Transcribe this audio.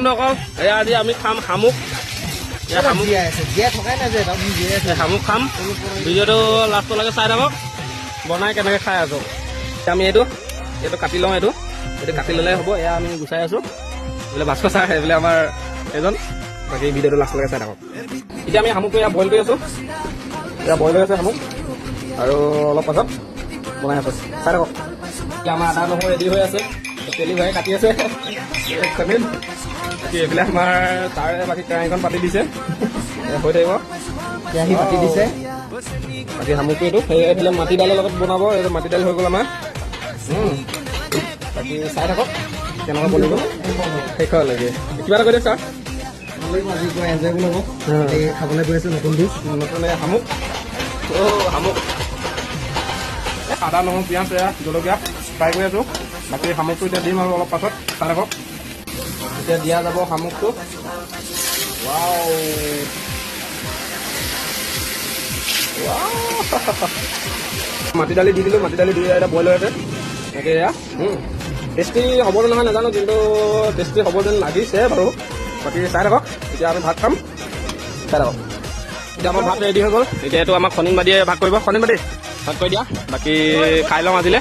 বন্ধুসকল এয়া আজি আমি খাম শামুক শামুক খাম ভিডিঅ'টো লাষ্টলৈকে চাই থাকক বনাই কেনেকৈ খাই আছোঁ আমি এইটো কাটি লওঁ এইটো কাটি ল'লে হ'ব এয়া আমি গুচাই আছোঁ বোলে ভাস্কৰ ছাৰ সেইবোলে আমাৰ এজন বাকী ভিডিঅ'টো লাষ্টলৈকে চাই থাকক এতিয়া আমি শামুকটো এয়া বইল কৰি আছোঁ এয়া বইল হৈ আছে শামুক আৰু অলপ পাছত বনাই আছোঁ চাই থাকক এতিয়া আমাৰ আদা নহৰু ৰেডি হৈ আছে তেলি ভাই কাটি আছে এইবিলাক আমাৰ তাৰে বাকী কেৰাহীখন পাতি দিছে হৈ থাকিব কেৰাহী পাতি দিছে বাকী শামুকটো এইটো সেইফালে মাটি দাইলৰ লগত বনাব এইটো মাটি দাইল হৈ গ'ল আমাৰ বাকী চাই থাকক কেনেকুৱা বনিব শেষলৈকে কিবা এটা কৈ দিয়ক ছাৰ এনজয় কৰিব খাবলৈ গৈ আছোঁ নতুন ডিছ নতুন শামুক শামুক আদা নহৰু পিঁয়াজ এয়া জলকীয়া ফ্ৰাই কৰি আছোঁ বাকী শামুকটো এতিয়া দিম আৰু অলপ পাছত চাই থাকক এতিয়া দিয়া যাব শামুকটো মাটি দালি দি দিলোঁ মাটি দালি দি এতিয়া বইল হৈ আছে তাকে এয়া টেষ্টি হ'ব নহয় নাজানো কিন্তু টেষ্টি হ'ব যেন লাগিছে বাৰু বাকী চাই থাকক এতিয়া আমি ভাত খাম চাই থাকক এতিয়া আমাৰ ভাত ৰেডি হৈ গ'ল এতিয়া এইটো আমাক শনিবাদীয়ে ভাগ কৰিব শনিবাদী ভাগ কৰি দিয়া বাকী খাই লওঁ আজিলৈ